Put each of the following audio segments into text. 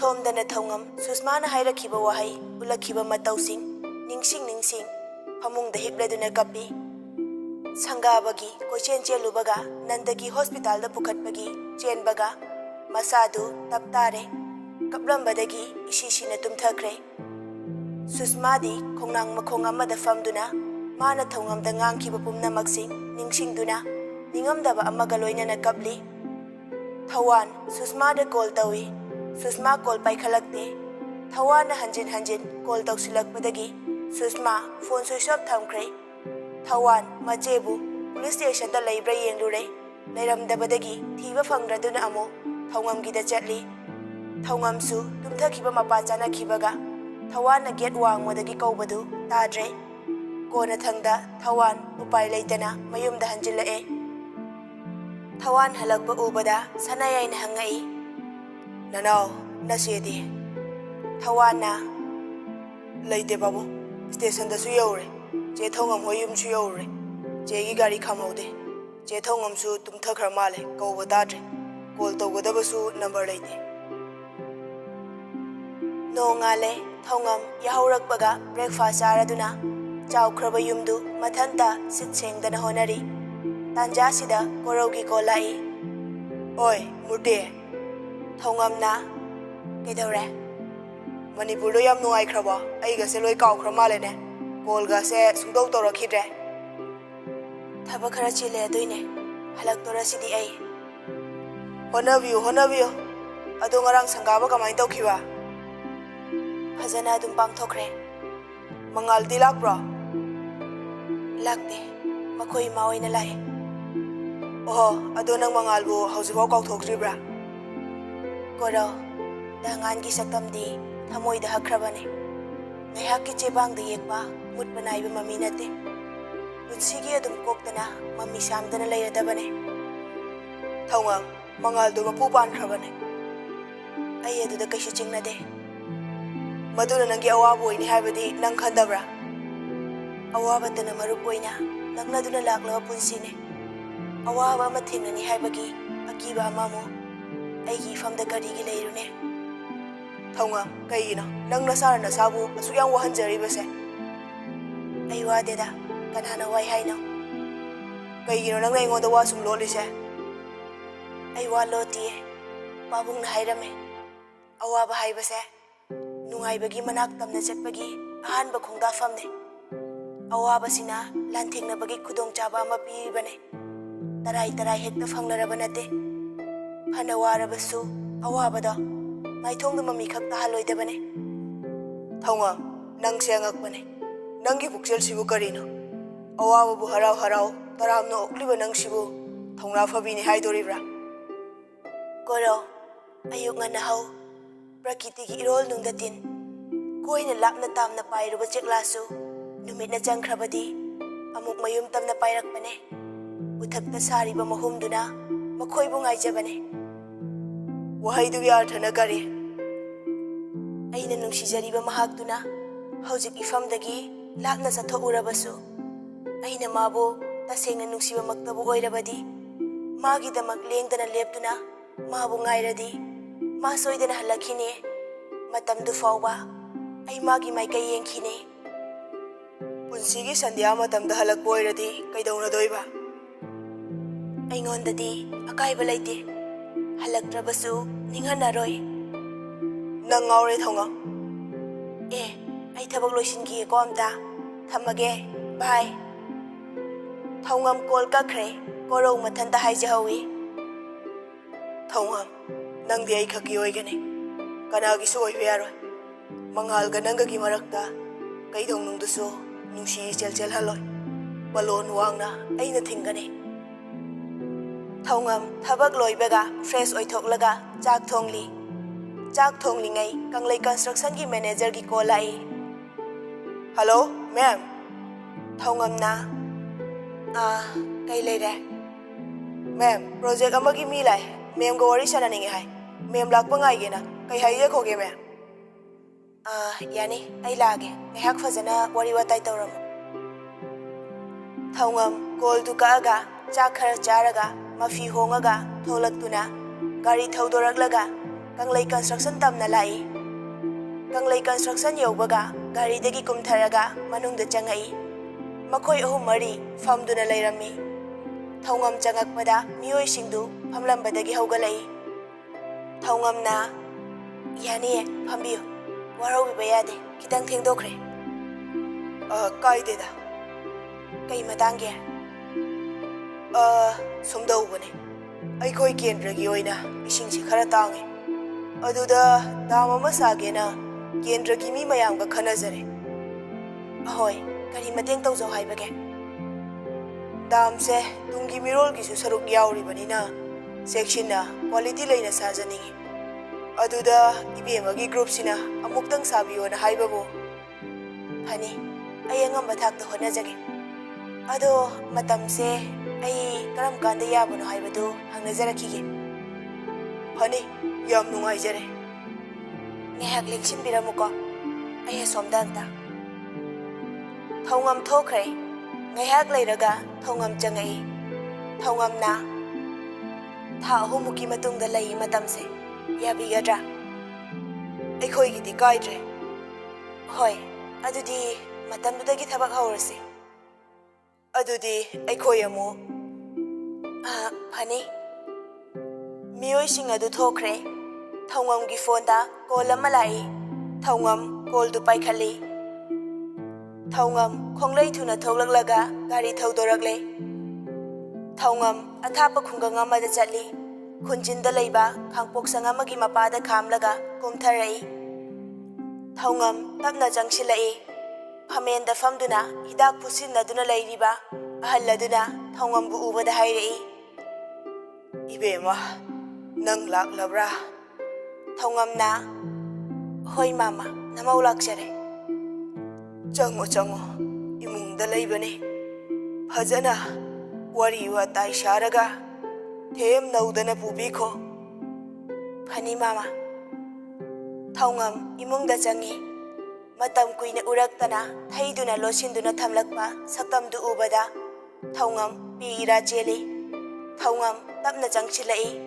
ꯁꯣꯝꯗꯅ ꯊꯧꯉꯝ ꯁꯨꯁꯃꯥꯅ ꯍꯥꯏꯔꯛꯈꯤꯕ ꯋꯥꯍꯩ ꯎꯠꯂꯛꯈꯤꯕ ꯃꯇꯧꯁꯤꯡ ꯅꯤꯡꯁꯤꯡ ꯐꯃꯨꯡꯗ ꯍꯤꯞꯂꯗꯨꯅ ꯀꯞꯄꯤ꯫ ꯁꯪꯒꯥꯕꯒꯤ ꯀꯣꯏꯆꯦꯟ ꯆꯦꯜꯂꯨꯕꯒ ꯅꯟꯗꯒꯤ ꯍꯣꯁꯄꯤꯇꯥꯜꯗ ꯄꯨꯈꯠꯄꯒꯤ ꯆꯦꯟꯕꯒ ꯃꯁꯥꯗꯨ ꯇꯞ ꯇꯥꯔꯦ꯫ ꯀꯞꯂꯝꯕꯗꯒꯤ ꯏꯁꯤꯁꯤꯅ ꯇꯨꯝꯊꯈ꯭ꯔꯦ꯫ ꯁꯨꯁꯃꯥꯗꯤ ꯈꯣꯡꯅꯥꯡ ꯃꯈꯣꯡ ꯑꯃꯗ ꯐꯝꯗꯨꯅ ꯃꯥꯅ ꯊꯧꯉꯝꯗ ꯉꯥꯡꯈꯤꯕ ꯄꯨꯝꯅꯃꯛꯁꯤꯡ ꯅꯤꯡꯁꯤꯡꯗꯨꯅ ꯅꯤꯡꯉꯝꯗꯕ ꯑꯃꯒ ꯂꯣꯏꯅꯅ ꯀꯞꯂꯤ꯫ ꯊꯧꯋꯥꯟ ꯁꯨꯁꯃꯥꯗ ꯀꯣꯜ ꯇꯧꯏ꯫ ꯁꯨꯁꯃꯥ ꯀꯣꯜ ꯄꯥꯏꯈꯠꯂꯛꯇꯦ꯫ ꯊꯧꯋꯥꯟꯅ ꯍꯟꯖꯤꯟ call ꯇꯧꯁꯤꯜꯂꯛꯄꯗꯒꯤ Sushma phone switch of ꯊꯝꯈ꯭ꯔꯦ꯫ ꯊꯧꯋꯥꯟ ꯃꯆꯦꯕꯨ ꯄꯨꯂꯤꯁ ꯁ꯭ꯇꯦꯁꯟꯗ ꯂꯩꯕ꯭ꯔꯥ ꯌꯦꯡꯂꯨꯔꯦ꯫ ꯂꯩꯔꯝꯗꯕꯗꯒꯤ ꯊꯤꯕ ꯐꯪꯗ꯭ꯔꯗꯨꯅ ꯑꯃꯨꯛ ꯊꯧꯉꯝꯒꯤꯗ ꯆꯠꯂꯤ꯫ ꯊꯧꯉꯝꯁꯨ ꯇꯨꯝꯊꯈꯤꯕ ꯃꯄꯥ ꯆꯥꯅꯈꯤꯕꯒ ꯊꯧꯋꯥꯟꯅ ꯒꯦꯠ ꯋꯥꯡꯃꯗꯒꯤ ꯀꯧꯕꯗꯨ ꯇꯥꯗ꯭ꯔꯦ꯫ ꯀꯣꯟꯅꯊꯪꯗ ꯊꯧꯋꯥꯟ ꯎꯄꯥꯏ ꯂꯩꯇꯅ ꯃꯌꯨꯝꯗ ꯍꯟꯖꯤꯜꯂꯛꯑꯦ꯫ ꯊꯧꯋꯥꯟ ꯍꯜꯂꯛꯄ ꯎꯕꯗ ꯁꯅꯥꯌꯥꯏꯅ ꯍꯪꯉꯛꯏ, "ꯅꯅꯥꯎ ꯅꯆꯦꯗꯤ?" ꯊꯧꯋꯥꯟꯅ, "ꯂꯩꯇꯦ ꯄꯥꯕꯨꯡ, ꯁ꯭ꯇꯦꯁꯟꯗꯁꯨ ꯌꯧꯔꯦ, ꯆꯦ ꯊꯧꯉꯝ ꯍꯣꯏ ꯌꯨꯝꯁꯨ ꯌꯧꯔꯨꯔꯦ, ꯆꯦꯒꯤ ꯒꯥꯔꯤ ꯈꯥꯝꯍꯧꯗꯦ, ꯆꯦ ꯊꯧꯉꯝꯁꯨ ꯇꯨꯝꯊꯈ꯭ꯔ ꯃꯥꯜꯂꯦ, ꯀꯧꯕ ꯇꯥꯗ꯭ꯔꯦ, ꯀꯣꯜ ꯇꯧꯒꯗꯕꯁꯨ ꯅꯝꯕꯔ ꯂꯩꯇꯦ." ꯅꯣꯡꯉꯥꯜꯂꯦ꯫ ꯊꯧꯉꯝ ꯌꯥꯍꯧꯔꯛꯄꯒ ꯕ꯭ꯔꯦꯛꯐꯥꯁ ꯆꯥꯔꯗꯨꯅ ꯆꯥꯎꯈ꯭ꯔꯕ ꯌꯨꯝꯗꯨ ꯃꯊꯟꯇ ꯁꯤꯠ ꯁꯦꯡꯗꯅ ꯍꯣꯠꯅꯔꯤ꯫ ꯇꯥꯟꯖꯥꯁꯤꯗ ꯀꯣꯔꯧꯒꯤ ꯀꯣꯜ ꯂꯥꯛꯏ꯫ "ꯑꯣꯏ ꯃꯨꯔꯇꯤ." ꯊꯧꯉꯝꯅ, "ꯀꯩꯗꯧꯔꯦ?" "ꯃꯅꯤꯄꯨꯔꯗꯣ ꯌꯥꯝ ꯅꯨꯡꯉꯥꯏꯈ꯭ꯔꯕꯣ? ꯑꯩꯒꯁꯦ ꯂꯣꯏ ꯀꯥꯎꯈ꯭ꯔ ꯃꯥꯜꯂꯦꯅꯦ, ꯀꯣꯜꯒꯁꯦ ꯁꯨꯡꯇꯧ ꯇꯧꯔꯛꯈꯤꯗ꯭ꯔꯦ." "ꯊꯕꯛ ꯈꯔ ꯆꯤꯜꯂꯦ ꯑꯗꯨꯏꯅꯦ, ꯍꯜꯂꯛꯇꯣꯔꯁꯤꯗꯤ ꯑꯩ." ꯍꯣꯠꯅꯕꯤꯌꯨ. ꯑꯗꯣ ꯉꯔꯥꯡ ꯁꯪꯒꯥꯕ ꯀꯃꯥꯏꯅ ꯇꯧꯈꯤꯕ?" "ꯐꯖꯅ ꯑꯗꯨꯝ ꯄꯥꯡꯊꯣꯛꯈ꯭ꯔꯦ." "ꯃꯉꯥꯜꯗꯤ ꯂꯥꯛꯄ꯭ꯔꯣ?" "ꯂꯥꯛꯇꯦ, ꯃꯈꯣꯏ ꯏꯃꯥ ꯑꯣꯏꯅ ꯂꯥꯛꯑꯦ." "ꯑꯣꯍꯣ, ꯑꯗꯣ ꯅꯪ ꯃꯉꯥꯜꯕꯨ ꯍꯧꯖꯤꯛꯐꯥꯎ ꯀꯥꯎꯊꯣꯛꯇ꯭ꯔꯤꯕ꯭ꯔꯥ?" "ꯀꯣꯔꯧ, ꯗꯍꯉꯥꯟꯒꯤ ꯁꯛꯇꯝꯗꯤ ꯊꯃꯣꯏꯗ ꯍꯛꯈ꯭ꯔꯕꯅꯦ꯫ ꯉꯥꯏꯍꯥꯛꯀꯤ ꯆꯦꯕꯥꯡꯗ ꯌꯦꯛꯄ ꯃꯨꯠꯄ ꯅꯥꯏꯕ ꯃꯃꯤ ꯅꯠꯇꯦ꯫ ꯄꯨꯟꯁꯤꯒꯤ ꯑꯗꯨꯝ ꯀꯣꯛꯇꯅ ꯃꯃꯤ ꯁꯥꯝꯗꯅ ꯂꯩꯔꯗꯕꯅꯦ." "ꯊꯧꯉꯝ, ꯃꯉꯥꯜꯗꯨ ꯃꯄꯨ ꯄꯥꯟꯈ꯭ꯔꯕꯅꯦ." "ꯑꯩ ꯑꯗꯨꯗ ꯀꯩꯁꯨ ꯆꯤꯡꯅꯗꯦ." "ꯃꯗꯨꯅ ꯅꯪꯒꯤ ꯑꯋꯥꯕ ꯑꯣꯏꯅꯤ ꯍꯥꯏꯕꯗꯤ ꯅꯪ ꯈꯟꯗꯕ꯭ꯔꯥ?" "ꯑꯋꯥꯕꯇꯅ ꯃꯔꯨꯞ ꯑꯣꯏꯅ ꯅꯪꯅꯗꯨꯅ ꯂꯥꯛꯂꯕ ꯄꯨꯟꯁꯤꯅꯦ꯫ ꯑꯋꯥꯕ ꯑꯃ ꯊꯦꯡꯅꯅꯤ ꯍꯥꯏꯕꯒꯤ ꯑꯀꯤꯕ ꯑꯃꯃꯨꯛ ꯑꯩꯒꯤ ꯏꯐꯝꯗ ꯀꯔꯤꯒꯤ ꯂꯩꯔꯨꯅꯦ?" "ꯊꯧꯉꯝ, ꯀꯩꯒꯤꯅꯣ ꯅꯪ ꯅꯁꯥꯅ ꯅꯁꯥꯕꯨ ꯑꯁꯨꯛ ꯌꯥꯝ ꯋꯥꯍꯟꯖꯔꯤꯕꯁꯦ?" "ꯑꯩ ꯋꯥꯗꯦꯗ, ꯀꯅꯥꯅ ꯋꯥꯏ ꯍꯥꯏꯅꯣ?" "ꯀꯩꯒꯤꯅꯣ ꯅꯪꯅ ꯑꯩꯉꯣꯟꯗ ꯋꯥ ꯁꯨꯝ ꯂꯣꯠꯂꯤꯁꯦ?" "ꯑꯩ ꯋꯥ ꯂꯣꯠꯇꯤꯌꯦ, ꯄꯥꯕꯨꯡꯅ ꯍꯥꯏꯔꯝꯃꯦ, ꯑꯋꯥꯕ ꯍꯥꯏꯕꯁꯦ ꯅꯨꯡꯉꯥꯏꯕꯒꯤ ꯃꯅꯥꯛ ꯇꯝꯅ ꯆꯠꯄꯒꯤ ꯑꯍꯥꯟꯕ ꯈꯣꯡꯗꯥꯐꯝꯅꯦ꯫ ꯑꯋꯥꯕꯁꯤꯅ ꯂꯥꯟꯊꯦꯡꯅꯕꯒꯤ ꯈꯨꯗꯣꯡꯆꯥꯕ ꯑꯃ ꯄꯤꯔꯤꯕꯅꯦ꯫ ꯇꯔꯥꯏ ꯍꯦꯛꯇ ꯐꯪꯂꯔꯕ ꯅꯠꯇꯦ꯫ ꯐꯅ ꯋꯥꯔꯕꯁꯨ ꯑꯋꯥꯕꯗꯣ ꯃꯥꯏꯊꯣꯡꯗ ꯃꯃꯤ ꯈꯛ ꯇꯥꯍꯜꯂꯣꯏꯗꯕꯅꯦ." "ꯊꯧꯉꯝ, ꯅꯪꯁꯦ ꯑꯉꯛꯄꯅꯦ. ꯅꯪꯒꯤ ꯄꯨꯛꯆꯦꯜꯁꯤꯕꯨ ꯀꯔꯤꯅꯣ? ꯑꯋꯥꯕꯕꯨ ꯍꯔꯥꯎ ꯇꯔꯥꯝꯅ ꯑꯣꯛꯂꯤꯕ ꯅꯪꯁꯤꯕꯨ ꯊꯧꯅꯥ ꯐꯕꯤꯅꯤ ꯍꯥꯏꯗꯣꯔꯤꯕ꯭ꯔꯥ?" "ꯀꯣꯔꯧ, ꯑꯌꯨꯛ ꯉꯟꯅ ꯍꯧ, ꯄ꯭ꯔꯀꯤꯇꯤꯒꯤ ꯏꯔꯣꯜꯅꯨꯡꯗ ꯇꯤꯟ, ꯀꯣꯏꯅ ꯂꯥꯞꯅ ꯇꯥꯝꯅ ꯄꯥꯏꯔꯨꯕ ꯆꯦꯛꯂꯥꯁꯨ ꯅꯨꯃꯤꯠꯅ ꯆꯪꯈ꯭ꯔꯕꯗꯤ ꯑꯃꯨꯛ ꯃꯌꯨꯝ ꯇꯝꯅ ꯄꯥꯏꯔꯛꯄꯅꯦ꯫ ꯎꯊꯛꯇ ꯁꯥꯔꯤꯕ ꯃꯍꯨꯝꯗꯨꯅ ꯃꯈꯣꯏꯕꯨ ꯉꯥꯏꯖꯕꯅꯦ." "ꯋꯥꯍꯩꯗꯨꯒꯤ ꯑꯔꯊꯅ ꯀꯔꯤ?" "ꯑꯩꯅ ꯅꯨꯡꯁꯤꯖꯔꯤꯕ ꯃꯍꯥꯛꯇꯨꯅ ꯍꯧꯖꯤꯛ ꯏꯐꯝꯗꯒꯤ ꯂꯥꯞꯅ ꯆꯠꯊꯣꯛꯎꯔꯕꯁꯨ ꯑꯩꯅ ꯃꯥꯕꯨ ꯇꯁꯦꯡꯅ ꯅꯨꯡꯁꯤꯕꯃꯛꯇꯕꯨ ꯑꯣꯏꯔꯕꯗꯤ ꯃꯥꯒꯤꯗꯃꯛ ꯂꯦꯡꯗꯅ ꯂꯦꯞꯇꯨꯅ ꯃꯥꯕꯨ ꯉꯥꯏꯔꯗꯤ ꯃꯥ ꯁꯣꯏꯗꯅ ꯍꯜꯂꯛꯈꯤꯅꯤ꯫ ꯃꯇꯝꯗꯨ ꯐꯥꯎꯕ ꯑꯩ ꯃꯥꯒꯤ ꯃꯥꯏꯀꯩ ꯌꯦꯡꯈꯤꯅꯤ." "ꯄꯨꯟꯁꯤꯒꯤ ꯁꯟꯙ꯭ꯌꯥ ꯃꯇꯝꯗ ꯍꯜꯂꯛꯄ ꯑꯣꯏꯔꯗꯤ ꯀꯩꯗꯧꯅꯗꯣꯏꯕ?" "ꯑꯩꯉꯣꯟꯗꯗꯤ ꯑꯀꯥꯏꯕ ꯂꯩꯇꯦ, ꯍꯜꯂꯛꯇ꯭ꯔꯕꯁꯨ ꯅꯤꯡꯍꯟꯅꯔꯣꯏ." "ꯅꯪ ꯉꯥꯎꯔꯦ ꯊꯧꯉꯝ." "ꯑꯩ ꯊꯕꯛ ꯂꯣꯏꯁꯤꯟꯈꯤꯒꯦꯀꯣ ꯑꯝꯇ, ꯊꯝꯃꯒꯦ, ꯕꯥꯏ." ꯊꯧꯉꯝ ꯀꯣꯜ ꯀꯛꯈ꯭ꯔꯦ꯫ ꯀꯣꯔꯧ ꯃꯊꯟꯇ ꯍꯥꯏꯖꯍꯧꯏ, "ꯊꯧꯉꯝ, ꯅꯪꯗꯤ ꯑꯩ ꯈꯛꯀꯤ ꯑꯣꯏꯒꯅꯤ, ꯀꯅꯥꯒꯤꯁꯨ ꯑꯣꯏꯕ ꯌꯥꯔꯣꯏ. ꯃꯉꯥꯜꯒ ꯅꯪꯒꯒꯤ ꯃꯔꯛꯇ ꯀꯩꯗꯧꯅꯨꯡꯗꯁꯨ ꯅꯨꯡꯁꯤ ꯏꯆꯦꯜ ꯆꯦꯜꯍꯜꯂꯣꯏ. ꯄꯂꯣꯟ ꯋꯥꯡꯅ ꯑꯩꯅ ꯊꯤꯡꯒꯅꯤ." ꯊꯧꯉꯝ ꯊꯕꯛ ꯂꯣꯏꯕꯒ ꯐ꯭ꯔꯦꯁ ꯑꯣꯏꯊꯣꯛꯂꯒ ꯆꯥꯛ ꯊꯣꯡꯂꯤ꯫ ꯆꯥꯛ ꯊꯣꯡꯂꯤꯉꯩ ꯀꯪꯂꯩ ꯀꯟꯁꯇ꯭ꯔꯛꯁꯟꯒꯤ ꯃꯦꯅꯦꯖꯔꯒꯤ ꯀꯣꯜ ꯂꯥꯛꯏ꯫ "Hello ma'am." ꯊꯧꯉꯝꯅ, "ꯀꯩ ꯂꯩꯔꯦ?" "ꯃꯦꯝ, ꯄ꯭ꯔꯣꯖꯦꯛ ꯑꯃꯒꯤ ꯃꯤ ꯂꯥꯛꯑꯦ, ꯃꯦꯝꯒ ꯋꯥꯔꯤ ꯁꯥꯟꯅꯅꯤꯡꯉꯦ ꯍꯥꯏ. ꯃꯦꯝ ꯂꯥꯛꯄ ꯉꯥꯏꯒꯦꯅ ꯀꯩ ꯍꯥꯏꯖꯈꯣꯒꯦ ꯃꯦꯝ?" "ꯌꯥꯅꯤ, ꯑꯩ ꯂꯥꯛꯑꯒꯦ, ꯉꯥꯏꯍꯥꯛ ꯐꯖꯅ ꯋꯥꯔꯤ ꯋꯥꯇꯥꯏ ꯇꯧꯔꯝꯃꯨ." ꯊꯧꯉꯝ ꯀꯣꯜꯗꯨ ꯀꯛꯑꯒ ꯆꯥꯛ ꯈꯔ ꯆꯥꯔꯒ ꯃꯐꯤ ꯍꯣꯡꯉꯒ ꯊꯣꯛꯂꯛꯇꯨꯅ ꯒꯥꯔꯤ ꯊꯧꯗꯣꯔꯛꯂꯒ Kanglay Construction tamna lai. Kanglay Construction yaubaga garidagi kumtharaga manungda changai. Makhoi ahum mari famduna lairami. Thaungam changakpada miyoi singdu famlambadagi haugalai. Thaungamna yani fambiyo warawiba yade kitang thengdokre. Kaideda. Kai matangge. Sumdaubane. Aikoi kendragi oina isingsi khara tangi. Aduda dam ama sagena kendragi mi mayamga khanajare. Ahoy, kari mateng tawjau haibage. Damse tungi mirol gisu saruk yauribanina sectionna quality leina sajaningi. Aduda ibemagi group sina amuktang sabiyo na haibabu. Hani, ay angamba thakta honajage. Ado matamse ay karam kanda yabano haibadu hangnajarakige. Hani, yam nungaijare. Ngehak lingsinbiramuko. Ay somdanta. Thaungam thokre. Ngehak leiraga thaungam changai. Thaungamna tha ahumuki matungda lei matamse yabigadra. Aikhoigidi kaidre. Hoi, adudi matamdudagi thabak haurase. Adudi aikhoi amu phani miyoi sing adu thokre. Thaungam gi phone da call ama lai. Thaungam call du paikhali. Thaungam khonglei thuna thoklaklaga gari thaudorakle. Thaungam athapa khungang amada chatli. Khunjinda leiba khangpoksang amagi mapada khamlaga kumtharai. Thaungam tapna jangsilai. Phamenda famduna hidak pusinnaduna leiriba ahalladuna thaungambu ubada hairei. Ibema nang laklabra. Thaungamna hoi mama namau lakjare. Chango imungda leibane. Phajana wari watai sharaga them naudana pubikho. Phani mama. Thaungam imungda changi. Matam kuina uraktana thaiduna losinduna thamlakpa saktamdu ubada Thaungam piira cheli. Thaungam tapna changchilai.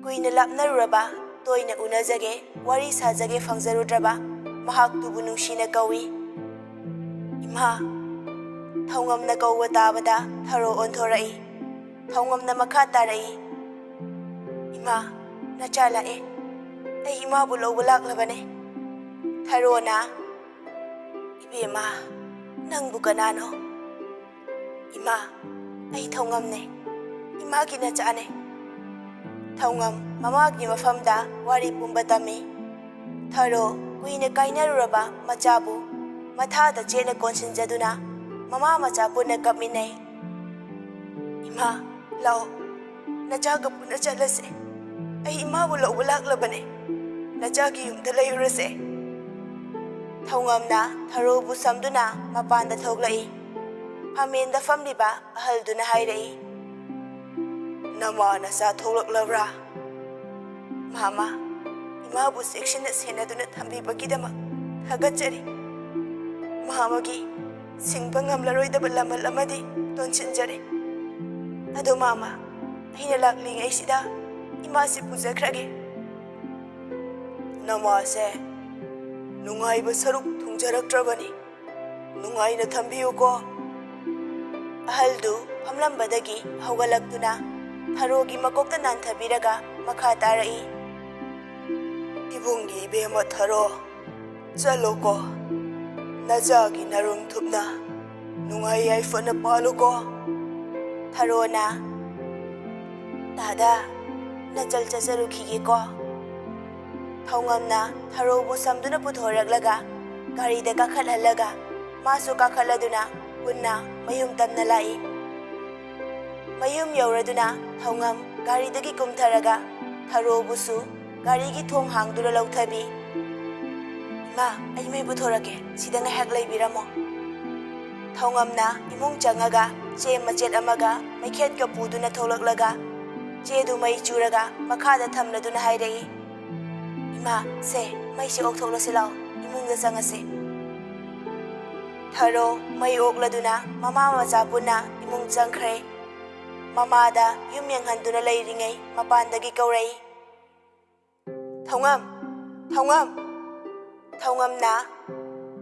Kuina lapnaruraba toina unajage wari sajage phangjarudraba mahaktubu nungsina kawi. Ima Thaungamna kauwa tabada tharo onthorai. Thaungamna makha tarai. Ima nachala e. Ai ima bu lawba laklabane. Tharona ibema nangbu kanano. Ima ai Thaungamne. Imagi nachane. Thaungam mamagi mafamda wari pumba tami. Tharo kuina kainaruraba machabu mathada chena konsinjaduna mama macha punna kapminai. Ima lao nachaga punna chalase. Ai ima bu lawba laklabane. Nachagi yumda layurase. Thaungamna tharo bu samduna mapanda thoklai. Phamenda famliba ahalduna hairei. Nama nasa thoklaklabra. Mama, ima bu section na senaduna thambibagidama thagachari. Mahamagi singba ngamlaroidaba lamal amadi tonsinjare. Ado mama, aina laklingai sida ima si pujakhrage. Namase nungaiba saruk thungjaraktrabani. Nungaina thambiyuko. Ahaldu phamlambadagi hawgalaktuna tharogi makokta nanthabiraga makha tarai. Ibungi ibema tharo chaloko. Najagi narum thupna nungai aifana paluko. Tharona dada nachal chacharukhige ko. Thaungamna tharobu samduna puthoraklaga garida kakhalhalaga masu kakhaladuna punna mayum tamna lai. Mayum yauraduna Thaungam garidagi kumtharaga tharobusu garigi thong hangdura lauthabi. Ma ai mai puthorake sida ngahak leibiramo. Thaungamna imung changaga che machet amaga maikhet ka puduna tholaklaga che du mai churaga makhada thamladuna hairei. Ima se mai si okthokla silao imungda changase. Tharo mai okladuna mama macha punna imung changkhre. Mamada yum yanghanduna leiringai mapandagi kaurai. Thongam, Thongam, Thongamna,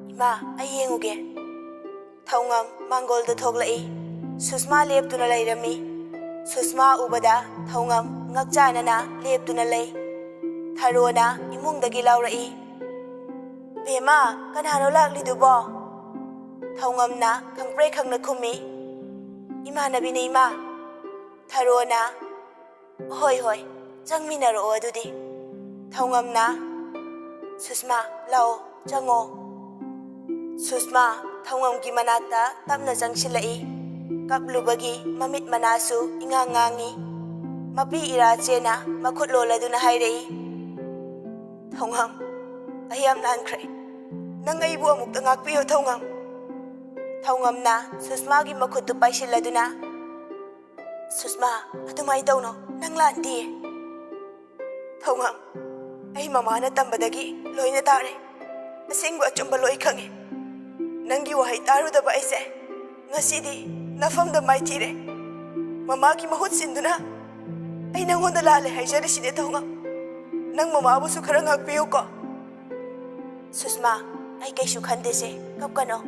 Ima, ay yenguge. Thongam, Mangolda thoglai, Susma leptuna lairami. Susma ubada, Thongam, ngakchanana leptuna lay. Tharona, imungdagi laurai. Bema, kanhano laklidubo. Thongamna, kangpre kangna khumi. Ima nabina ima. Tharona, hoi, changminaro adudi. Thongamna, Susma, lao, chango. Susma, Thongamgi manakta tapna jangsilai. Kaplubagi mamit manasu ingangangi. Mapi ira chena makhut loladuna hairei. Thongam, ayam lankre. Nang aibu amukta ngakpiyo Thongam. Thongamna Susmagi makhutu paisiladuna. Susma, atumai tauno nang landi. Thongam, ay mamana tambadagi loina tare. Asingbu achumba loi khange. Nangi wahai tarudaba aise. Ngasidi nafamda mai tire. Mamagi mahut sinduna. Ay nangonda lale haijari side Thongam. Nang mamabusu khara ngakpiyo ko. Susma, ay kaisu khandese kapkano.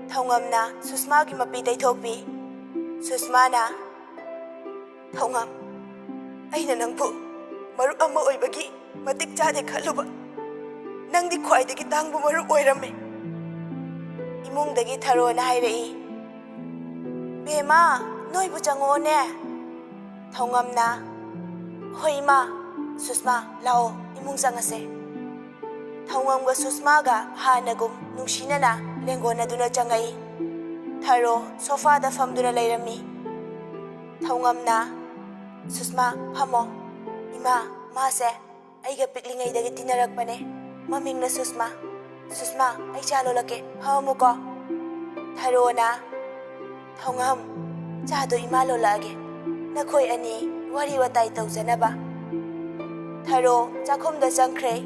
Thongamna Susmagi mapi daithokpi. Susmana, Thongam, aina nangbu maruk ama oibagi matik chade khaluba. Nangdi khwaidagi tangbu maruk oirame. Imungdagi Tharona hairei. Bema, noibu changone. Thongamna, hoi ma, Susma, lao, imung changase. Thongamga Susmaga hanagum nungsinana lengonaduna changai. Tharo sofada famduna lairami. Thongamna, Susma, phamo. Ima, mase, aiga piklingaidagi tinarakpane. Mamingna Susma. Susma, ay chalolake, phamo ko. Tharona, Thongam, chado ima lolage. Nakhoi ani wari watai tawjanaba. Tharo chakhumda changkhre.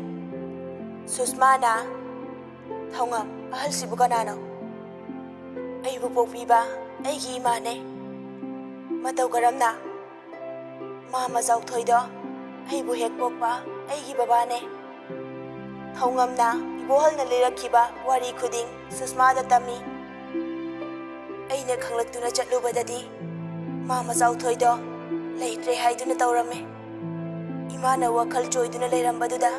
Susmana, Thongam, ahalsibu kanano. Aibu pokpiba, aigi imane. Matau karamna. Mama Zauthoido, aibu hek pokpa, aigi babane. Thongamna, ibohalna lirakhiba wari khuding Susmada tami. Aina khanglaktuna chatlubadadi, Mama Zauthoido, leitre haiduna taurame. Imana wakhal choiduna leirambaduda,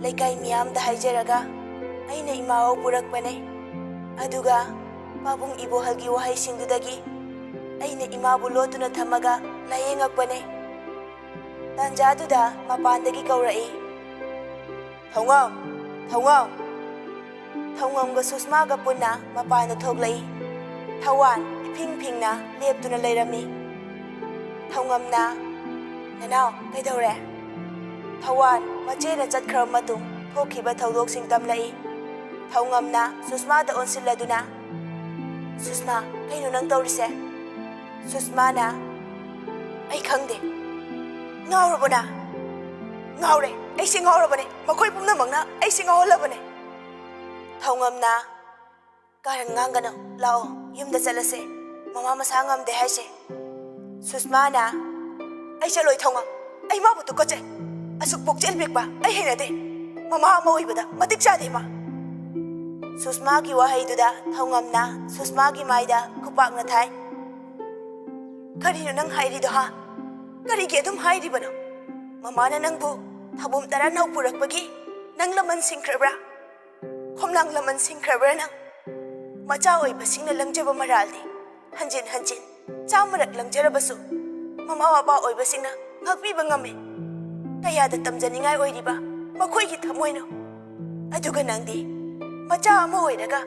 leikai miyamda haijaraga, aina imao purakpane. Aduga, pabung ibohalgi wahai singdudagi, aina imabu lotuna thamaga layengakpane. Tanjaduda mapandagi kaurai. Thongam, Thongam. Thongamga Susmaga punna mapanda thoglai. Thawan iping-pingna leptuna lairami. Thongamna, nanao kaidore. Thawan machena chatkhra matung thokhiba thaudoksing tamlai. Thongamna Susmada onsilladuna. Susma, kaino nang taurise? Susmana, ay khangde. Ngaurabana. Ngaure, ay si ngaurabane. Makoy pumnamangna ay si ngawalabane. Thongamna, karan ngangano, lao, yumda chalase. Mama masangam de haise. Susmana, ay chaloy Thongam. Ay mabutu koche. Asuk pokchel bekba, ay henade. Mama maoibada, matik chade ma. Susmagi wahaiduda Thongamna Susmagi maida kupakna thai. Karino nang hairido ha? Karigi adum hairibano? Mamana nangbu thabum tara nau purakpagi nang laman singkrabra. Khomlang laman singkrabra nang. Macha oibasingna langjaba maraldi. Hanjin chamarak langjarabasu. Mama waba oibasingna ngakpiba ngame. Kayada tamjaningai oiriba makhoigi thamoino. Aduga nangdi macha ama oiraga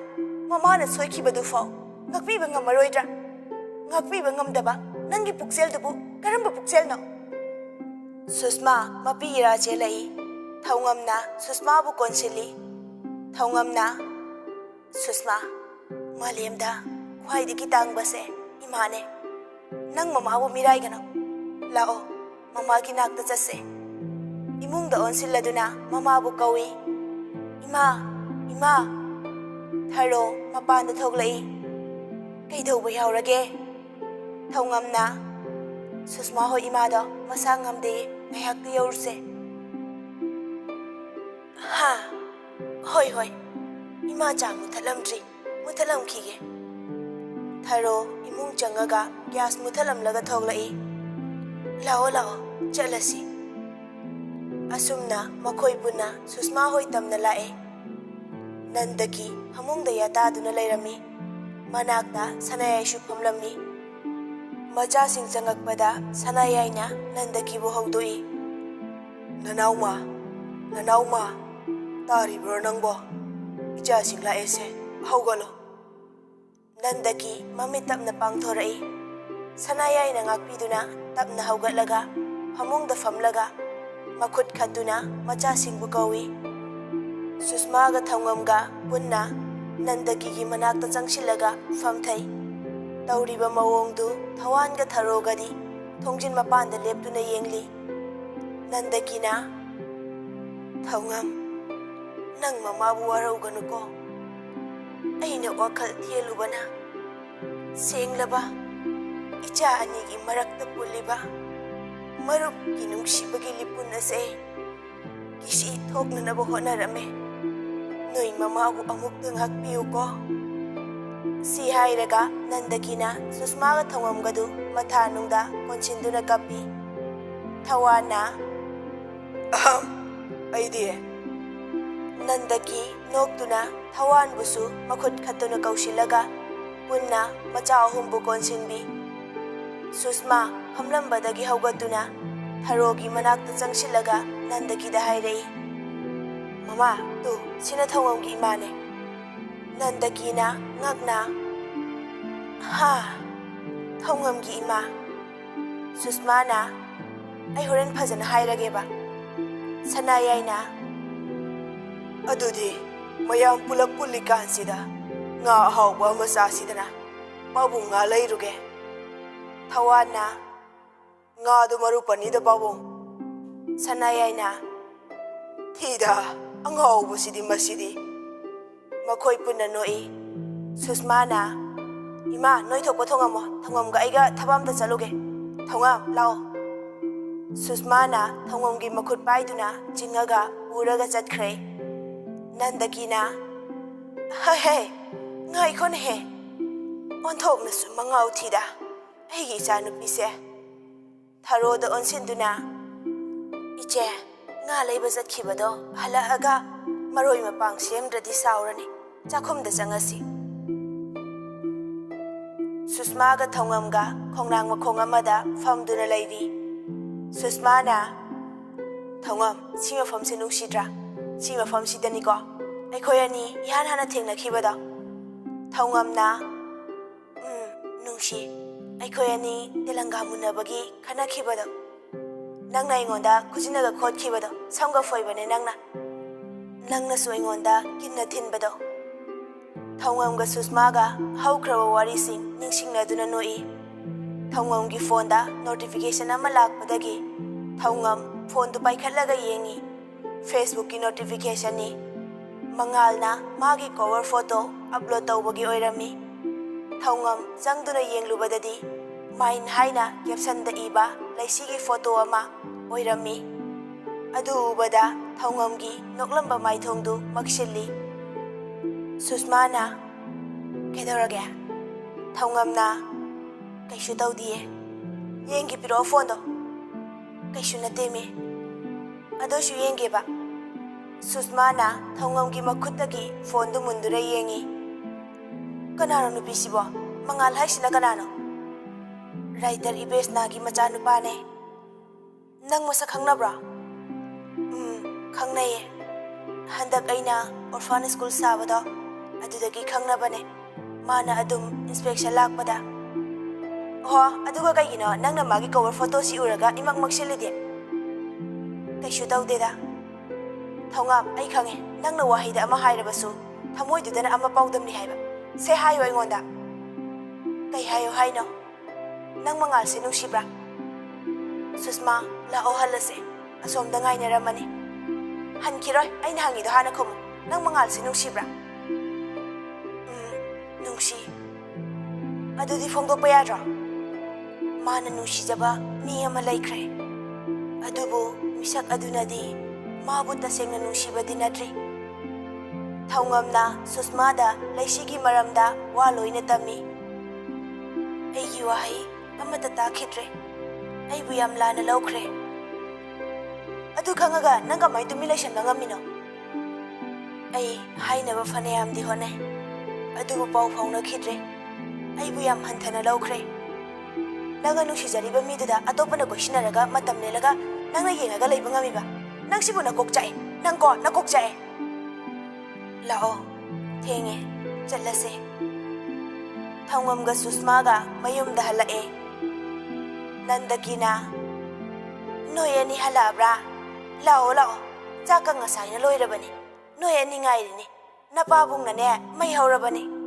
mamana soikibadu fau ngakpiba ngamaroidra. Ngakpiba ngamdaba nangi pukseldubu karamba pukselno. Susma mapira chelai. Thongamna Susma bu konsili. Thongamna, Susma, malemda khwaidigi tangbase imane. Nang mama bu mirai gano. Lao, mama ki nakta chase. Imungda onsilladuna mama bu kawi. Ima, ima. Tharo mapanda thoglai. Kaidauba yaurage. Thongamna, Susma ho imado masa ngamde ngayakta yaurse. ꯍꯥ ꯍꯣꯏ ꯍꯣꯏ ꯏꯃꯥ ꯆꯥꯛ ꯃꯨꯊꯠꯂꯝꯗ꯭ꯔꯤ ꯃꯨꯊꯠꯂꯝꯈꯤꯒꯦ ꯊꯥꯔꯣ ꯏꯃꯨꯡ ꯆꯪꯉꯒ gas ꯃꯨꯊꯠꯂꯝꯂꯒ ꯊꯣꯛꯂꯛꯏ ꯂꯥꯛꯑꯣ ꯂꯥꯛꯑꯣ ꯆꯠꯂꯁꯤ ꯑꯁꯨꯝꯅ ꯃꯈꯣꯏ ꯄꯨꯟꯅ ꯁꯨꯁꯃꯥ ꯍꯣꯏ ꯇꯝꯅ ꯂꯥꯛꯑꯦ ꯅꯟꯗꯒꯤ ꯐꯃꯨꯡꯗ ꯌꯥꯇꯥꯗꯨꯅ ꯂꯩꯔꯝꯃꯤ ꯃꯅꯥꯛꯇ ꯁꯅꯥꯌꯥꯏꯁꯨ ꯐꯝꯂꯝꯃꯤ ꯃꯆꯥꯁꯤꯡ ꯆꯪꯉꯛꯄꯗ ꯁꯅꯥꯌꯥꯏꯅ ꯅꯟꯗꯒꯤꯕꯨ ꯍꯧꯗꯣꯛꯏ ꯅꯅꯥꯎꯃ ꯇꯥꯔꯤꯕ꯭ꯔꯣ ꯅꯪꯕꯣ ꯏꯆꯥꯁꯤꯡ ꯂꯥꯛꯑꯦꯁꯦ ꯍꯧꯒꯠꯂꯣ ꯅꯟꯗꯒꯤ ꯃꯃꯤꯠ ꯇꯞꯅ ꯄꯥꯡꯊꯣꯔꯛꯏ ꯁꯅꯥꯌꯥꯏꯅ ꯉꯥꯛꯄꯤꯗꯨꯅ ꯇꯞꯅ ꯍꯧꯒꯠꯂꯒ ꯐꯃꯨꯡꯗ ꯐꯝꯂꯒ ꯃꯈꯨꯠ ꯈꯠꯇꯨꯅ ꯃꯆꯥꯁꯤꯡꯕꯨ ꯀꯧꯏ ꯁꯨꯁꯃꯥꯒ ꯊꯧꯉꯝꯒ ꯄꯨꯟꯅ ꯅꯟꯗꯒꯤꯒꯤ ꯃꯅꯥꯛꯇ ꯆꯪꯁꯤꯜꯂꯒ ꯐꯝꯊꯩ ꯇꯧꯔꯤꯕ ꯃꯑꯣꯡꯗꯨ ꯊꯋꯥꯟꯒ ꯊꯔꯣꯒꯗꯤ ꯊꯣꯡꯖꯤꯟ ꯃꯄꯥꯟꯗ ꯂꯦꯞꯇꯨꯅ ꯌꯦꯡꯂꯤ ꯅꯟꯗꯒꯤꯅ ꯊꯧꯉꯝ ꯅꯪ ꯃꯃꯥꯕꯨ ꯋꯥꯔꯧꯒꯅꯨꯀꯣ ꯑꯩꯅ ꯋꯥꯈꯜ ꯊꯦꯜꯂꯨꯕꯅ ꯁꯦꯡꯂꯕ ꯏꯆꯥ ꯑꯅꯤꯒꯤ ꯃꯔꯛꯇ ꯄꯨꯜꯂꯤꯕ ꯃꯔꯨꯞꯀꯤ ꯅꯨꯡꯁꯤꯕꯒꯤ ꯂꯤꯄꯨꯟ ꯑꯁꯦ ꯀꯤꯁꯤ ꯊꯣꯛꯅꯅꯕ ꯍꯣꯠꯅꯔꯝꯃꯦ ꯅꯣꯏ ꯃꯃꯥꯕꯨ ꯑꯃꯨꯛꯇ ꯉꯥꯛꯄꯤꯌꯨꯀꯣ ꯁꯤ ꯍꯥꯏꯔꯒ ꯅꯟꯗꯒꯤꯅ ꯁꯨꯁꯃꯥꯒ ꯊꯧꯉꯝꯒꯗꯨ ꯃꯊꯥꯅꯨꯡꯗ ꯀꯣꯟꯁꯤꯟꯗꯨꯅ ꯀꯞꯄꯤ ꯊꯋꯥꯟꯅ ꯑꯩꯗꯤ ꯅꯟꯗꯒꯤ ꯅꯣꯛꯇꯨꯅ ꯊꯋꯥꯟꯕꯨꯁꯨ ꯃꯈꯨꯠ ꯈꯠꯇꯨꯅ ꯀꯧꯁꯤꯜꯂꯒ ꯄꯨꯟꯅ ꯃꯆꯥ ꯑꯍꯨꯝꯕꯨ ꯀꯣꯟꯁꯤꯟꯕꯤ ꯁꯨꯁꯃꯥ ꯐꯝꯂꯝꯕꯗꯒꯤ ꯍꯧꯒꯠꯇꯨꯅ ꯊꯔꯣꯒꯤ ꯃꯅꯥꯛꯇ ꯆꯪꯁꯤꯜꯂꯒ ꯅꯟꯗꯒꯤꯗ ꯍꯥꯏꯔꯛꯏ ꯃꯃꯥ ꯇꯨ ꯁꯤꯅ ꯊꯧꯉꯝꯒꯤ ꯏꯃꯥꯅꯦ ꯅꯟꯗꯒꯤꯅ ꯉꯛꯅ ꯍꯥ ꯊꯧꯉꯝꯒꯤ ꯏꯃꯥ ꯁꯨꯁꯃꯥꯅ ꯑꯩ ꯍꯣꯔꯦꯟ ꯐꯖꯅ ꯍꯥꯏꯔꯒꯦꯕ ꯁꯅꯥꯌꯥꯏꯅ ꯑꯗꯨꯗꯤ ꯃꯌꯥꯝ ꯄꯨꯂꯞ ꯄꯨꯜꯂꯤꯀꯥꯟꯁꯤꯗ ꯉꯥ ꯑꯍꯥꯎꯕ ꯑꯃ ꯆꯥꯁꯤꯗꯅ ꯄꯥꯕꯨꯡ ꯉꯥ ꯂꯩꯔꯨꯒꯦ ꯊꯋꯥꯟꯅ ꯉꯥꯗꯨ ꯃꯔꯨꯞ ꯑꯅꯤꯗ ꯄꯥꯕꯨꯡ ꯁꯅꯥꯌꯥꯏꯅ ꯊꯤꯗ ꯑꯉꯥꯎꯕꯁꯤꯗꯤ ꯃꯁꯤꯗꯤ ꯃꯈꯣꯏ ꯄꯨꯟꯅ ꯅꯣꯛꯏ ꯁꯨꯁꯃꯥꯅ ꯏꯃꯥ ꯅꯣꯏ ꯊꯣꯛꯄ ꯊꯣꯡꯉꯝꯃꯣ ꯊꯧꯉꯝꯒ ꯑꯩꯒ ꯊꯕꯛ ꯑꯝꯇ ꯆꯠꯂꯨꯒꯦ ꯊꯧꯉꯝ ꯂꯥꯛꯑꯣ ꯁꯨꯁꯃꯥꯅ ꯊꯧꯉꯝꯒꯤ ꯃꯈꯨꯠ ꯄꯥꯏꯗꯨꯅ ꯆꯤꯡꯉꯒ ꯄꯨꯔꯒ ꯆꯠꯈ꯭ꯔꯦ ꯅꯟꯗꯒꯤꯅ ꯍꯦ ꯉꯥꯏꯈꯣꯅꯦꯍꯦ ꯑꯣꯟꯊꯣꯛꯅꯁꯨ ꯃꯉꯥꯎ ꯊꯤꯗ ꯑꯩꯒꯤ ꯏꯆꯥꯅꯨꯄꯤꯁꯦ ꯊꯔꯣꯗ ꯑꯣꯟꯁꯤꯟꯗꯨꯅ ꯏꯆꯦ ꯉꯥ ꯂꯩꯕ ꯆꯠꯈꯤꯕꯗꯣ ꯍꯜꯂꯛꯑꯒ ꯃꯔꯣꯏ ꯃꯄꯥꯡ ꯁꯦꯝꯗ꯭ꯔꯗꯤ ꯁꯥꯎꯔꯅꯤ ꯆꯥꯛꯈꯨꯝꯗ ꯆꯪꯉꯁꯤ ꯁꯨꯁꯃꯥꯒ ꯊꯧꯉꯝꯒ ꯈꯣꯡꯅꯥꯡ ꯃꯈꯣꯡ ꯑꯃꯗ ꯐꯝꯗꯨꯅ ꯂꯩꯔꯤ ꯁꯨꯁꯃꯥꯅ ꯊꯧꯉꯝ ꯁꯤ ꯃꯐꯝꯁꯦ ꯅꯨꯡꯁꯤꯗ꯭ꯔꯥ ꯁꯤ ꯃꯐꯝꯁꯤꯗꯅꯤꯀꯣ ꯑꯩꯈꯣꯏ ꯑꯅꯤ ꯏꯍꯥꯟ ꯍꯥꯟꯅ ꯊꯦꯡꯅꯈꯤꯕꯗꯣ ꯊꯧꯉꯝꯅ ꯅꯨꯡꯁꯤ ꯑꯩꯈꯣꯏ ꯑꯅꯤ ꯇꯦꯂꯪꯒꯥ ꯃꯨꯟꯅꯕꯒꯤ ꯈꯟꯅꯈꯤꯕꯗꯣ ꯅꯪꯅ ꯑꯩꯉꯣꯟꯗ ꯈꯨꯖꯤꯟꯅꯒ ꯈꯣꯠꯈꯤꯕꯗꯣ ꯁꯝꯒ ꯐꯣꯏꯕꯅꯦ ꯅꯪꯅꯁꯨ ꯑꯩꯉꯣꯟꯗ ꯀꯤꯟꯅ ꯊꯤꯟꯕꯗꯣ ꯊꯧꯉꯝꯒ ꯁꯨꯁꯃꯥꯒ ꯍꯧꯈ꯭ꯔꯕ ꯋꯥꯔꯤꯁꯤꯡ ꯅꯤꯡꯁꯤꯡꯅꯗꯨꯅ ꯅꯣꯛꯏ ꯊꯧꯉꯝꯒꯤ ꯐꯣꯟꯗ ꯅꯣꯇꯤꯐꯤꯀꯦꯁꯟ ꯑꯃ ꯂꯥꯛꯄꯗꯒꯤ ꯊꯧꯉꯝ ꯐꯣꯟꯗꯨ ꯄꯥꯏꯈꯠꯂꯒ ꯌꯦꯡꯉꯤ ꯐꯦꯁꯕꯨꯛꯀꯤ ꯅꯣꯇꯤꯐꯤꯀꯦꯁꯟꯅꯤ ꯃꯉꯥꯜꯅ ꯃꯥꯒꯤ ꯀꯣꯚꯔ ꯐꯣꯇꯣ ꯑꯞꯂꯣꯗ ꯇꯧꯕꯒꯤ ꯑꯣꯏꯔꯝꯃꯤ ꯊꯧꯉꯝ ꯆꯪꯗꯨꯅ ꯌꯦꯡꯂꯨꯕꯗꯗꯤ ꯃꯥꯏꯟ ꯍꯥꯏꯅ ꯀꯦꯞꯁꯟꯗ ꯏꯕ ꯂꯩꯁꯤꯒꯤ ꯐꯣꯇꯣ ꯑꯃ ꯑꯣꯏꯔꯝꯃꯤ ꯑꯗꯨ ꯎꯕꯗ ꯊꯧꯉꯝꯒꯤ ꯅꯣꯛꯂꯝꯕ ꯃꯥꯏꯊꯣꯡꯗꯨ ꯃꯛꯁꯤꯜꯂꯤ ꯁꯨꯁꯃꯥꯅ ꯀꯩꯗꯧꯔꯒꯦ ꯊꯧꯉꯝꯅ ꯀꯩꯁꯨ ꯇꯧꯗꯤꯌꯦ ꯌꯦꯡꯒꯦ ꯄꯤꯔꯛꯑꯣ ꯐꯣꯟꯗꯣ ꯀꯩꯁꯨ ꯅꯠꯇꯦꯃꯤ ꯑꯗꯨꯁꯨ ꯌꯦꯡꯒꯦꯕ ꯁꯨꯁꯃꯥꯅ ꯊꯧꯉꯝꯒꯤ ꯃꯈꯨꯠꯇꯒꯤ ꯐꯣꯟꯗꯨ ꯃꯨꯟꯗꯨꯅ ꯌꯦꯡꯉꯤ ꯀꯅꯥꯅꯣ ꯅꯨꯄꯤꯁꯤꯕꯣ ꯃꯉꯥꯜ ꯍꯥꯏꯁꯤꯅ ꯀꯅꯥꯅꯣ ꯔꯥꯏꯇꯔ ꯏꯕꯦꯁꯅꯥꯒꯤ ꯃꯆꯥꯅꯨꯄꯥꯅꯦ ꯅꯪ ꯃꯁꯛ ꯈꯪꯅꯕ꯭ꯔꯣ ꯈꯪꯅꯩꯌꯦ ꯍꯟꯗꯛ ꯑꯩꯅ ꯑꯣꯔꯐꯥꯟ ꯁ꯭ꯀꯨꯜ ꯁꯥꯕꯗꯣ ꯑꯗꯨꯗꯒꯤ ꯈꯪꯅꯕꯅꯦ ꯃꯥꯅ ꯑꯗꯨꯝ ꯏꯟꯁꯄꯦꯛꯁꯟ ꯂꯥꯛꯄꯗ ꯑꯣ ꯑꯗꯨꯒ ꯀꯩꯒꯤꯅꯣ ꯅꯪꯅ ꯃꯥꯒꯤ ꯀꯣꯚꯔ ꯐꯣꯇꯣꯁꯤ ꯎꯔꯒ ꯏꯃꯛ ꯃꯛꯁꯤꯜꯂꯤꯗꯤ ꯀꯩꯁꯨ ꯇꯧꯗꯦꯗ ꯊꯧꯉꯝ ꯑꯩ ꯈꯪꯉꯦ ꯅꯪꯅ ꯋꯥꯍꯩꯗ ꯑꯃ ꯍꯥꯏꯔꯕꯁꯨ ꯊꯃꯣꯏꯗꯨꯗꯅ ꯑꯃ ꯄꯥꯎꯗꯝꯅꯤ ꯍꯥꯏꯕ ꯁꯦ ꯍꯥꯏꯌꯣ ꯑꯩꯉꯣꯟꯗ ꯀꯩ ꯍꯥꯏꯌꯣ ꯍꯥꯏꯅꯣ ꯅꯪ ꯃꯉꯥꯜꯁꯦ ꯅꯨꯡꯁꯤꯕ꯭ꯔꯥ ꯁꯨꯁꯃꯥ ꯂꯥꯛꯑꯣ ꯍꯜꯂꯁꯦ ꯑꯁꯣꯝꯗ ꯉꯥꯏꯅꯔꯝꯃꯅꯤ ꯍꯟꯈꯤꯔꯣꯏ ꯑꯩꯅ ꯍꯪꯉꯤꯗꯣ ꯍꯥꯟꯅ ꯈꯨꯝꯃꯨ ꯅꯪ ꯃꯉꯥꯜꯁꯦ ꯅꯨꯡꯁꯤꯕ꯭ꯔꯥ ꯅꯨꯡꯁꯤ ꯑꯗꯨꯗꯤ ꯐꯣꯡꯗꯣꯛꯄ ꯌꯥꯗ꯭ꯔꯣ ꯃꯥꯅ ꯅꯨꯡꯁꯤꯖꯕ ꯃꯤ ꯑꯃ ꯂꯩꯈ꯭ꯔꯦ ꯑꯗꯨꯕꯨ ꯃꯤꯁꯛ ꯑꯗꯨꯅꯗꯤ ꯃꯥꯕꯨ ꯇꯁꯦꯡꯅ ꯅꯨꯡꯁꯤꯕꯗꯤ ꯅꯠꯇ꯭ꯔꯤ꯫ ꯊꯧꯉꯝꯅ ꯁꯨꯁꯃꯥꯗ ꯂꯩꯁꯤꯒꯤ ꯃꯔꯝꯗ ꯋꯥ ꯂꯣꯏꯅ ꯇꯝꯃꯤ꯫ ꯑꯩꯒꯤ ꯋꯥꯍꯩ ꯑꯃꯠꯇ ꯇꯥꯈꯤꯗ꯭ꯔꯦ꯫ ꯑꯩꯕꯨ ꯌꯥꯝ ꯂꯥꯟꯅ ꯂꯧꯈ꯭ꯔꯦ꯫ ꯑꯗꯨ ꯈꯪꯉꯒ ꯅꯪ ꯀꯃꯥꯏꯅ ꯇꯨꯃꯤꯟ ꯂꯩꯁꯟꯕ ꯉꯝꯃꯤꯅꯣ? ꯑꯩ ꯍꯥꯏꯅꯕ ꯐꯅꯌꯥꯝꯗꯤ ꯍꯣꯠꯅꯩ, ꯑꯗꯨꯕꯨ ꯄꯥꯎ ꯐꯥꯎꯅꯈꯤꯗ꯭ꯔꯦ꯫ ꯑꯩꯕꯨ ꯌꯥꯝ ꯍꯟꯊꯅ ꯂꯧꯈ꯭ꯔꯦ꯫ ꯅꯪꯅ ꯅꯨꯡꯁꯤꯖꯔꯤꯕ ꯃꯤꯗꯨꯗ ꯑꯇꯣꯞꯄꯅ ꯀꯣꯏꯁꯤꯟꯅꯔꯒ ꯃꯇꯝ ꯂꯦꯜꯂꯒ ꯅꯪꯅ ꯌꯦꯡꯉꯒ ꯂꯩꯕ ꯉꯝꯃꯤꯕ? ꯅꯪ ꯁꯤꯕꯨ ꯅꯀꯣꯛ ꯆꯥꯛꯑꯦ꯫ ꯅꯪꯀꯣ ꯅꯀꯣꯛ ꯆꯥꯛꯑꯦ꯫ ꯂꯥꯛꯑꯣ, ꯊꯦꯡꯉꯦ, ꯆꯠꯂꯁꯦ꯫ ꯊꯧꯉꯝꯒ ꯁꯨꯁꯃꯥꯒ ꯃꯌꯨꯝꯗ ꯍꯜꯂꯛꯑꯦ꯫ ꯅꯟꯗꯀꯤꯅ, ꯅꯣꯏ ꯑꯅꯤ ꯍꯜꯂꯛꯑꯕ꯭ꯔꯥ? ꯂꯥꯛꯑꯣ ꯂꯥꯛꯑꯣ, ꯆꯥꯛꯀ ꯉꯁꯥꯏꯅ ꯂꯣꯏꯔꯕꯅꯤ꯫ ꯅꯣꯏ ꯑꯅꯤ ꯉꯥꯏꯔꯤꯅꯤ꯫ ꯅꯄꯥꯕꯨꯡꯅꯅꯦ ꯃꯩ ꯍꯧꯔꯕꯅꯤ꯫